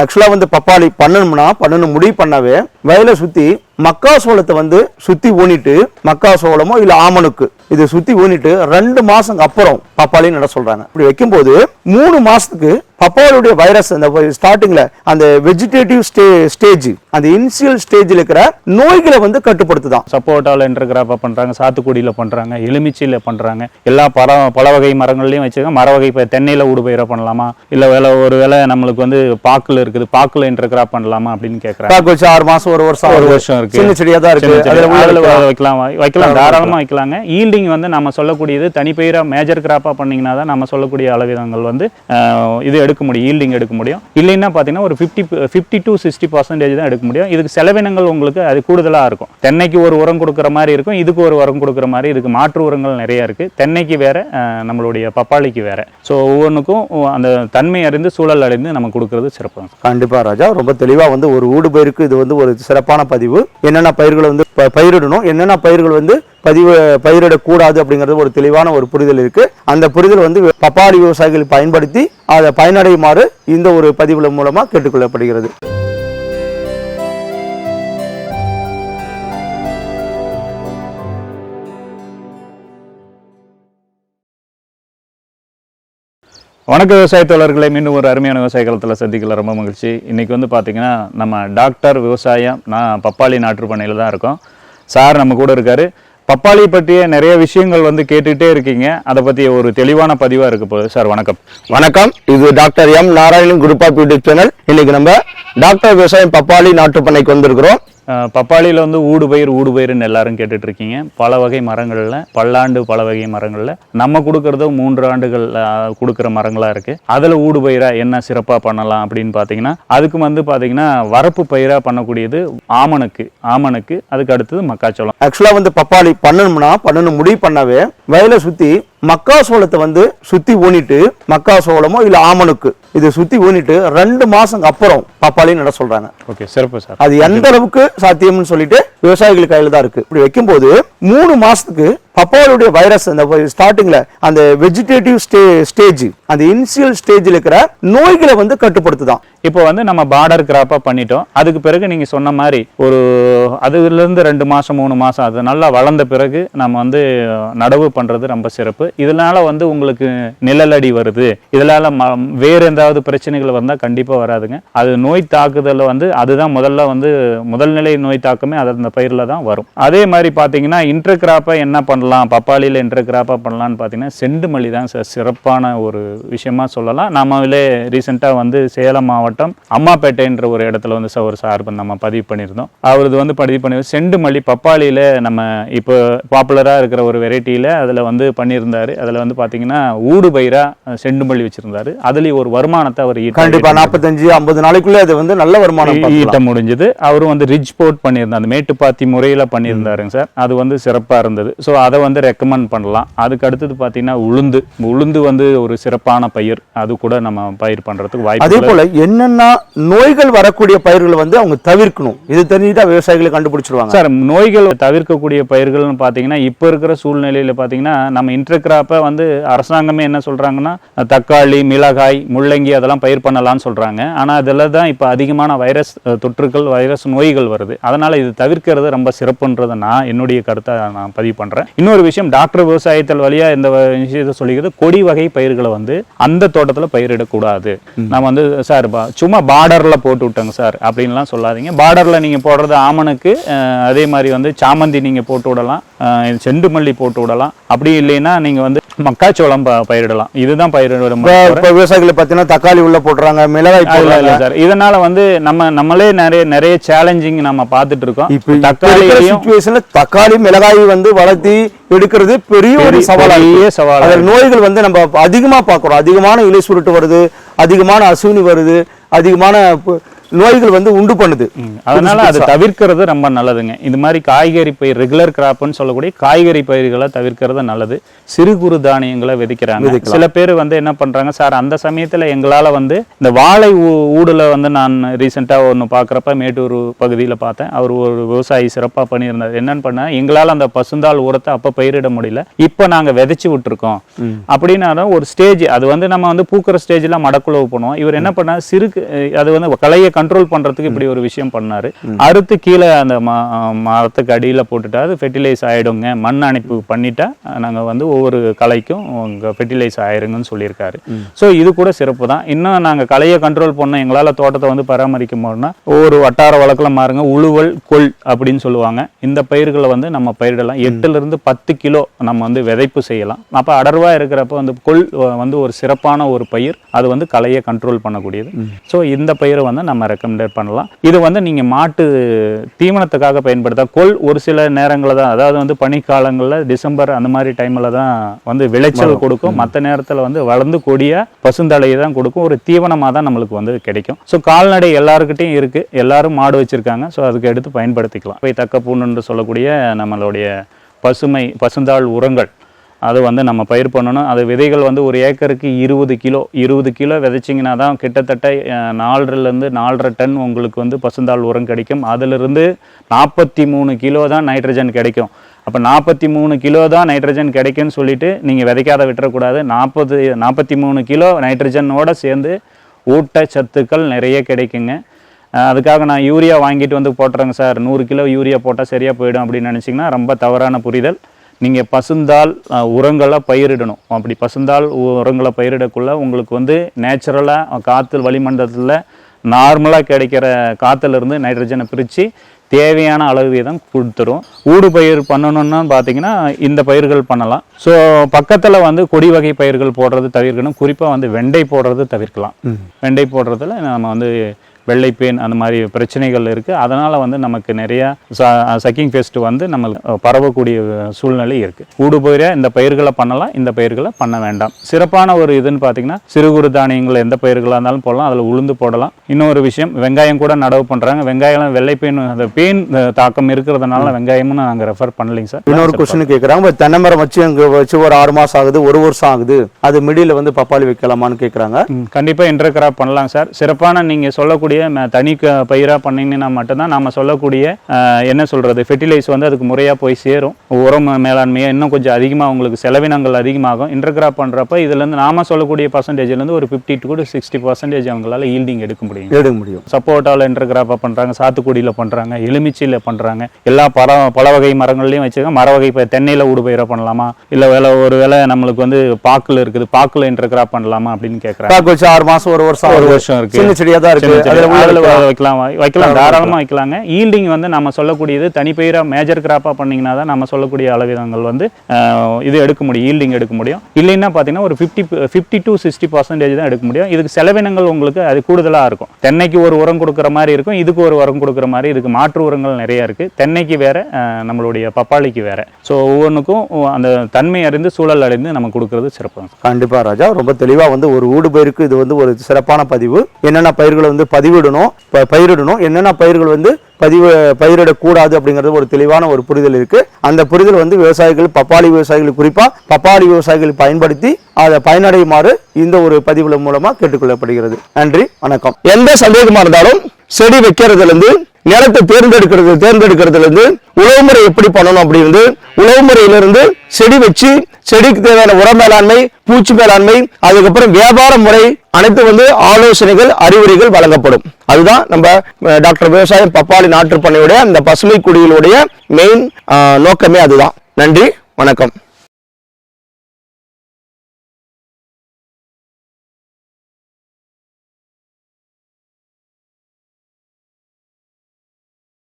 ஆக்சுவலா வந்து பப்பாளி பண்ணணும் முடிவு பண்ணாவே வயலை சுத்தி மக்காசோளத்தை வந்து சுத்தி ஊனிட்டு மக்காசோளமோ இல்ல ஆமணுக்கு இது சுத்தி ஊனிட்டு 2 மாசம் அப்புறம் பப்பாளி நட சொல்றாங்க. இப்படி வைக்கும்போது 3 மாசத்துக்கு பப்பாளியுடைய வைரஸ் அந்த ஸ்டார்டிங்ல அந்த வெஜிடேட்டிவ் ஸ்டேஜ் அந்த இனிஷியல் ஸ்டேஜ்ல இருக்கிற நோய்களை வந்து கட்டுப்படுத்துதான். சப்போட்டால இன்டர்கிராப்பா பண்றாங்க, சாத்துக்குடியில பண்றாங்க, எலுமிச்சையில பண்றாங்க, எல்லா பல வகை மரங்கள்லயும் வச்சுக்க மர வகை தென்னையில ஊடுபயிரா பண்ணலாமா, இல்ல ஒருவேளை நம்மளுக்கு வந்து பாக்குல இருக்குது, பாக்குல இன்டர்கிராப் பண்ணலாமா அப்படின்னு கேட்கறாங்க. பாக்கு வச்சு 6 மாசம் ஒரு வருஷம் இருக்கு, சின்ன செடியா தான் இருக்கு, வைக்கலாம், தாராளமா வைக்கலாங்க. ஈல்டிங் வந்து நம்ம சொல்லக்கூடியது தனிப்பயிரா மேஜர் கிராப்பா பண்ணீங்கன்னா தான் நம்ம சொல்லக்கூடிய அளவிதங்கள் வந்து இது எடுக்க முடியும், ஈல்டிங் எடுக்க முடியும். இல்லைன்னா பாத்தீங்கன்னா ஒரு 50 to 60% தான் எடுக்க முடியும். இதுக்கு செலவினங்கள் உங்களுக்கு அது கூடுதலா இருக்கும். தென்னைக்கு ஒரு உரம் கொடுக்குற மாதிரி இருக்கும், இதுக்கு ஒரு உரம் கொடுக்குற மாதிரி, இதுக்கு மாற்று உரங்கள் நிறைய இருக்கு. தென்னைக்கு வேற, நம்மளுடைய பப்பாளிக்கு வேற. ஸோ ஒவ்வொன்றுக்கும் அந்த தன்மை அறிந்து சூழல் அறிந்து நம்ம கொடுக்கறது சிறப்பு. கண்டிப்பா ராஜா, ரொம்ப தெளிவா வந்து ஒரு ஊடுபயிருக்கு இது வந்து ஒரு சிறப்பான பதிவு. என்னென்ன பயிர்களை வந்து பயிரிடணும், என்னென்ன பயிர்கள் வந்து பயிரிடக்கூடாது அப்படிங்கிறது ஒரு தெளிவான ஒரு புரிதல் இருக்கு. அந்த புரிதல் வந்து பப்பாளி விவசாயிகள் பயன்படுத்தி அதை பயனடையுமாறு இந்த ஒரு பதிவு மூலமா கேட்டுக்கொள்ளப்படுகிறது. வணக்கம் விவசாய தோழர்களை, மீண்டும் ஒரு அருமையான விவசாய காலத்தில் சந்திக்கல ரொம்ப மகிழ்ச்சி. இன்றைக்கி வந்து பார்த்திங்கன்னா நம்ம டாக்டர் விவசாயம் நான் பப்பாளி நாற்று பண்ணையில் தான் இருக்கோம். சார் நம்ம கூட இருக்கார். பப்பாளி பற்றிய நிறைய விஷயங்கள் வந்து கேட்டுகிட்டே இருக்கீங்க, அதை பற்றி ஒரு தெளிவான பதிவாக இருக்க போகுது. சார் வணக்கம். வணக்கம், இது doctor M Narayanan group of YouTube channel. இன்னைக்கு நம்ம டாக்டர் விவசாயம் பப்பாளி நாற்று பண்ணைக்கு வந்திருக்கிறோம். பப்பாளியில் வந்து ஊடுபயிர்னு எல்லாரும் கேட்டுட்டு இருக்கீங்க. பல வகை மரங்களில் பல்லாண்டு பல வகை மரங்களில் நம்ம கொடுக்கறது 3 ஆண்டுகள் கொடுக்குற மரங்களாக இருக்குது. அதில் ஊடுபயிராக என்ன சிறப்பாக பண்ணலாம் அப்படின்னு பார்த்தீங்கன்னா, அதுக்கு வந்து பார்த்தீங்கன்னா வரப்பு பயிராக பண்ணக்கூடியது ஆமணுக்கு, அதுக்கு அடுத்தது மக்காச்சோளம். ஆக்சுவலாக வந்து பப்பாளி பண்ணணும் முடிவு பண்ணாவே வயலை சுற்றி மக்காசோளத்தை வந்து சுத்தி ஊனிட்டு மக்காசோளமோ இல்ல ஆமணுக்கு இது சுத்தி ஊனிட்டு 2 மாசம் அப்புறம் பப்பாளி நட சொல்றாங்க. ஓகே, சிறப்பு சார். அது எந்த அளவுக்கு சாத்தியம்னு சொல்லிட்டு விவசாயிகள் கையில தான் இருக்கு. இப்படி வைக்கும்போது 3 மாசத்துக்கு பப்பாளியுடைய வைரஸ் அந்த ஸ்டார்டிங்ல அந்த வெஜிடேட்டிவ் ஸ்டேஜ் அந்த இனிஷியல் ஸ்டேஜ்ல இருக்கிற நோய்களை வந்து கட்டுப்படுத்துதான். இப்போ வந்து நம்ம பார்டர் கிராப்பா பண்ணிட்டோம். அதுக்கு பிறகு நீங்க சொன்ன மாதிரி ஒரு அதுல இருந்து 2 மாசம் 3 மாசம் அது நல்லா வளர்ந்த பிறகு நம்ம வந்து நடவு பண்றது ரொம்ப சிறப்பு. இதனால வந்து உங்களுக்கு நிழலடி வருது, இதனால வேற ஏதாவது பிரச்சனைகள் வந்தா கண்டிப்பா வராதுங்க. அது நோய் தாக்குதல் வந்து அதுதான் முதல்நிலை நோய் தாக்கமே அது அந்த பயிரில தான் வரும். அதே மாதிரி பாத்தீங்கன்னா இன்டர் கிராப்பா என்ன பண்ணலாம், பப்பாளியில இன்டர் கிராப்பா பண்ணலாம்னு பாத்தீங்கன்னா செண்டுமல்லி தான் சிறப்பான ஒரு விஷயமா சொல்லலாம். நம்மளே ரீசெண்டா வந்து சேலம் மாவட்டம் அம்மாப்பேட்டைன்ற ஒரு இடத்துல வந்து ஒரு சார்பு நம்ம பதிவு பண்ணியிருந்தோம். அவரது வந்து பதிவு பண்ணி செண்டுமல்லி பப்பாளியில நம்ம இப்போ பாப்புலரா இருக்கிற ஒரு வெரைட்டியில அதுல வந்து பண்ணியிருந்தாரு. அதுல வந்து பாத்தீங்கன்னா ஊடு பயிரா செண்டுமல்லி வச்சிருந்தாரு. அதுலயும் ஒரு வருமானத்தை அவர் கண்டிப்பா 45-50 நாளைக்குள்ள அது வந்து நல்ல வருமானம் ஈட்ட முடிஞ்சது. அவரும் வந்து ரிட்ஜ் போட் பண்ணியிருந்தார், அந்த மேட்டுப்பாத்தி முறையில பண்ணியிருந்தாருங்க சார். அது வந்து சிறப்பா இருந்தது. ஸோ அதை வந்து ரெக்கமெண்ட் பண்ணலாம். அதுக்கு அடுத்தது பாத்தீங்கன்னா உளுந்து வந்து ஒரு சிறப்பான பயிர், அது கூட நம்ம பயிர் பண்றதுக்கு வாய்ப்பு. அதே போல என்னென்ன நோய்கள் வரக்கூடிய பயிர்களை வந்து அவங்க தவிர்க்கணும், இது தெரிஞ்சுட்டா விவசாயிகளை கண்டுபிடிச்சிருவாங்க சார். நோய்கள் தவிர்க்கக்கூடிய பயிர்கள்னு பாத்தீங்கன்னா இப்ப இருக்கிற சூழ்நிலையில பாத்தீங்கன்னா நம்ம இன்டர் கிராப்பை வந்து அரசாங்கமே என்ன சொல்றாங்கன்னா தக்காளி, மிளகாய், முள்ளங்கி அதெல்லாம் பயிர் பண்ணலாம்னு சொல்றாங்க. ஆனா அதில் தான் இப்ப அதிகமான வைரஸ் தொற்றுகள், வைரஸ் நோய்கள் வருது. அதனால இது தவிர்க்கிறது ரொம்ப சிறப்புன்றதை நான் என்னுடைய கருத்தை நான் பதிவு பண்றேன். இன்னொரு விஷயம், டாக்டர் விவசாயத்தில் வழியா இந்த விஷயத்தை சொல்லிக்கிறது, கொடி வகை பயிர்களை வந்து அந்த தோட்டத்தில் பயிரிடக்கூடாது. நம்ம வந்து சார் சும்மா பார்டர்ல போட்டு விட்டோங்க சார் அப்படின்லாம் சொல்லாதீங்க. பார்டர்ல நீங்க போடுறது ஆமணுக்கு, அதே மாதிரி வந்து சாமந்தி நீங்க போட்டு விடலாம், செண்டுமல்லி போட்டு விடலாம். அப்படி இல்லைன்னா நீங்க வந்து மக்காச்சோளம் பயிரிடலாம். இதுதான் பயிரிடும். விவசாயிகளை பார்த்தீங்கன்னா தக்காளி உள்ள போடுறாங்க, மிளகாய் போடல சார். இதனால வந்து நம்மளே நிறைய சேலஞ்சிங் நம்ம பார்த்துட்டு இருக்கோம். தக்காளி மிளகாய் வந்து வளர்த்தி எடுக்கிறது பெரிய ஒரு சவால். நோய்கள் வந்து நம்ம அதிகமா பார்க்கிறோம். அதிகமான இலை சுருட்டு வருது, அதிகமான அசுவினி வருது, அதிகமான நோய்கள் வந்து உண்டு பண்ணுது. அதனால அதை தவிர்க்கிறது ரொம்ப நல்லதுங்க. இது மாதிரி காய்கறி பயிர் ரெகுலர் கிராப்னு சொல்லக்கூடிய காய்கறி பயிர்களை தவிர்க்கிறது நல்லது. சிறு குறு தானியங்களை விதைக்கிறாங்க. சில பேர் வந்து என்ன பண்றாங்க, சார் அந்த சமயத்துல எங்களால வந்து இந்த வாழை ஊடுல வந்து நான் ரீசெண்டா ஒன்று பார்க்குறப்ப மேட்டூர் பகுதியில் பார்த்தேன். அவர் ஒரு விவசாயி சிறப்பாக பண்ணியிருந்தார். என்னன்னு பண்ண, எங்களால் அந்த பசுந்தாள் உரத்தை அப்போ பயிரிட முடியல, இப்போ நாங்கள் விதைச்சு விட்டுருக்கோம் அப்படின்னாலும் ஒரு ஸ்டேஜ் அது வந்து நம்ம வந்து பூக்கிற ஸ்டேஜில் மடக்குழவு பண்ணுவோம். இவர் என்ன பண்ணார், அது வந்து களையை கண்ட்ரோல் பண்றதுக்கு இப்படி ஒரு விஷயம் பண்ணாரு. அறுத்து கீழே அந்த மரத்துக்கு அடியில் போட்டுட்டா அது ஃபெர்டிலைஸ் ஆயிடுங்க, மண் அணைப்பு பண்ணிட்டா நாங்கள் வந்து ஒவ்வொரு களைக்கும் ஃபெர்டிலைஸ் ஆயிருங்கன்னு சொல்லியிருக்காரு. ஸோ இது கூட சிறப்பு தான். இன்னும் நாங்கள் களையை கண்ட்ரோல் பண்ணோம், எங்களால் தோட்டத்தை வந்து பராமரிக்க முடியும்னா ஒவ்வொரு வட்டார வழக்கில் மாறுங்க, உழுவல் கொள் அப்படின்னு சொல்லுவாங்க. இந்த பயிர்களை வந்து நம்ம பயிரிடலாம். 8 to 10 கிலோ நம்ம வந்து விதைப்பு செய்யலாம். அப்போ அடர்வா இருக்கிறப்ப வந்து கொள் வந்து ஒரு சிறப்பான ஒரு பயிர், அது வந்து களையை கண்ட்ரோல் பண்ணக்கூடியது. ஸோ இந்த பயிரை வந்து நம்ம ரெக்கமெண்டேட் பண்ணலாம். இது வந்து நீங்கள் மாட்டு தீவனத்துக்காக பயன்படுத்த கொள் ஒரு சில நேரங்களில் தான், அதாவது வந்து பனிக்காலங்களில் டிசம்பர் அந்த மாதிரி டைமில் தான் வந்து விளைச்சல் கொடுக்கும். மற்ற நேரத்தில் வந்து வளர்ந்து கொடிய பசுந்தலையை தான் கொடுக்கும். ஒரு தீவனமாக தான் நம்மளுக்கு வந்து கிடைக்கும். ஸோ கால்நடை எல்லாருக்கிட்டையும் இருக்கு, எல்லாரும் மாடு வச்சிருக்காங்க. ஸோ அதுக்கு எடுத்து பயன்படுத்திக்கலாம். போய் தக்க பூண்டு சொல்லக்கூடிய நம்மளுடைய பசுந்தாள் உரங்கள் அது வந்து நம்ம பயிர் பண்ணணும். அது விதைகள் வந்து ஒரு ஏக்கருக்கு 20 கிலோ விதைச்சிங்கன்னா தான் கிட்டத்தட்ட 4.5 டன் உங்களுக்கு வந்து பசுந்தாள் உரம் கிடைக்கும். அதிலிருந்து 43 கிலோ தான் நைட்ரஜன் கிடைக்கும். அப்போ 43 கிலோ தான் நைட்ரஜன் கிடைக்குன்னு சொல்லிட்டு நீங்கள் விதைக்காத விட்டுறக்கூடாது. 43 கிலோ நைட்ரஜனோட சேர்ந்து ஊட்டச்சத்துக்கள் நிறைய கிடைக்குங்க. அதுக்காக நான் யூரியா வாங்கிட்டு வந்து போட்டுறேங்க சார், 100 கிலோ யூரியா போட்டால் சரியாக போயிடும் அப்படின்னு நினச்சிங்கன்னா ரொம்ப தவறான புரிதல். நீங்கள் பசுந்தாள் உரங்களை பயிரிடணும். அப்படி பசுந்தாள் உரங்களை பயிரிடக்குள்ள உங்களுக்கு வந்து நேச்சுரலாக காற்று வளிமண்டலத்தில் நார்மலாக கிடைக்கிற காற்றுலேருந்து நைட்ரஜனை பிரித்து தேவையான அளவு வீதம் கொடுத்துரும். ஊடு பயிர் பண்ணணும்னு பார்த்தீங்கன்னா இந்த பயிர்கள் பண்ணலாம். ஸோ பக்கத்தில் வந்து கொடி வகை பயிர்கள் போடுறது தவிர்க்கணும். குறிப்பாக வந்து வெண்டை போடுறது தவிர்க்கலாம். வெண்டை போடுறதுல நம்ம வந்து வெள்ளைப்பேன் அந்த மாதிரி பிரச்சனைகள் இருக்குது. அதனால் வந்து நமக்கு நிறையா சக்கிங் பெஸ்ட் வந்து நம்ம பரவக்கூடிய சூழ்நிலை இருக்குது. ஊடு பயிரை இந்த பயிர்களை பண்ணலாம், இந்த பயிர்களை பண்ண வேண்டாம். சிறப்பான ஒரு இதுன்னு பார்த்தீங்கன்னா சிறு குறு தானியங்கள் எந்த பயிர்களாக இருந்தாலும் போடலாம், அதில் உளுந்து போடலாம். இன்னொரு விஷயம், வெங்காயம் கூட நடவு பண்ணுறாங்க. வெங்காயம் வெள்ளைப்பேன் அந்த பேன் தாக்கம் இருக்கிறதுனால வெங்காயமும் நாங்கள் ரெஃபர் பண்ணலைங்க சார். இன்னொரு கொஸ்டின் கேட்குறாங்க, தென்னை மரம் வச்சு அங்கே வச்சு ஒரு 6 மாதம் ஆகுது, 1 வருஷம் ஆகுது, அது மிடில் வந்து பப்பாளி வைக்கலாமான்னு கேட்குறாங்க. கண்டிப்பாக இன்டர் கிராப் பண்ணலாம் சார். சிறப்பான நீங்கள் சொல்லக்கூடிய தனி பயிராக பண்ணிங்கன்னா மட்டும்தான் நம்ம சொல்லக்கூடிய என்ன சொல்றது ஃபெர்டிலைஸ் வந்து அதுக்கு முறையாக போய் சேரும். உரம் மேலாண்மையை இன்னும் கொஞ்சம் அதிகமாக உங்களுக்கு செலவினங்கள் அதிகமாகும். இன்டர் கிராப் பண்ணுறப்ப இதுலேருந்து நாம சொல்லக்கூடிய பர்சன்டேஜ்லேருந்து ஒரு 50 to 60% அவங்களால ஈல்டிங் எடுக்க முடியும். சப்போட்டாவில் இன்டர் கிராப்பாக பண்ணுறாங்க, சாத்துக்குடியில் பண்ணுறாங்க, எலுமிச்சியில் பண்ணுறாங்க. எல்லா பல வகை மரங்கள்லையும் வச்சுருக்காங்க. மர வகை தென்னையில் ஊடு பயிராக பண்ணலாமா, இல்லை ஒரு வேளை நம்மளுக்கு வந்து பாக்கில் இருக்குது, பாக்கில் இன்டர் கிராப் பண்ணலாமா அப்படின்னு கேட்குறாங்க. 6 மாதம் 1 வருஷம் இருக்கு, சின்ன செடியாக தான் இருக்கு, வைக்கலாம், தாராளமா வைக்கலாங்க. ஈல்டிங் வந்து நம்ம சொல்லக்கூடியது தனிப்பயிரா மேஜர் கிராப்பா பண்ணீங்கன்னா தான் நம்ம சொல்லக்கூடிய அளவிதங்கள் வந்து இது எடுக்க முடியும், ஈல்டிங் எடுக்க முடியும். இல்லைன்னா பார்த்தீங்கன்னா ஒரு 50 to 60% தான் எடுக்க முடியும். இதுக்கு செலவினங்கள் உங்களுக்கு அது கூடுதலாக இருக்கும். தென்னைக்கு ஒரு உரம் கொடுக்குற மாதிரி இருக்கும், இதுக்கு ஒரு உரம் கொடுக்குற மாதிரி. இதுக்கு மாற்று உரங்கள் நிறைய இருக்கு. தென்னைக்கு வேற, நம்மளுடைய பப்பாளிக்கு வேற. ஸோ ஒவ்வொன்றுக்கும் அந்த தன்மை அறிந்து சூழல் அறிந்து நம்ம கொடுக்கறது சிறப்பு. கண்டிப்பா ராஜா, ரொம்ப தெளிவாக வந்து ஒரு ஊடு பயிருக்கு இது வந்து ஒரு சிறப்பான பதிவு. என்னென்ன பயிர்களை வந்து பயிரிடணும், என்னென்ன பயிர்கள் வந்து பயிரிடக்கூடாது அப்படிங்கிறது ஒரு தெளிவான ஒரு புரிதல் இருக்கு. அந்த புரிதல் வந்து விவசாயிகள், பப்பாளி விவசாயிகள், குறிப்பா பப்பாளி விவசாயிகள் பயன்படுத்தி அதை பயனடையுமாறு இந்த ஒரு பதிவுல மூலமா கேட்டுக்கொள்ளப்படுகிறது. நன்றி, வணக்கம். எந்த சந்தேகமா இருந்தாலும் செடி வைக்கிறதுல இருந்து நிலத்தை தேர்ந்தெடுக்கிறதுல இருந்து உழவு முறை எப்படி பண்ணணும் அப்படின்னு உழவு முறையிலிருந்து செடி வச்சு செடிக்கு தேவையான உர மேலாண்மை, பூச்சி மேலாண்மை, அதுக்கப்புறம் வியாபார முறை அனைத்து வந்து ஆலோசனைகள், அறிவுரைகள் வழங்கப்படும். அதுதான் நம்ம டாக்டர் விவசாயம் பப்பாளி நாற்று பண்ணையுடைய அந்த பசுமை குடியிலுடைய மெயின் நோக்கமே அதுதான். நன்றி, வணக்கம்.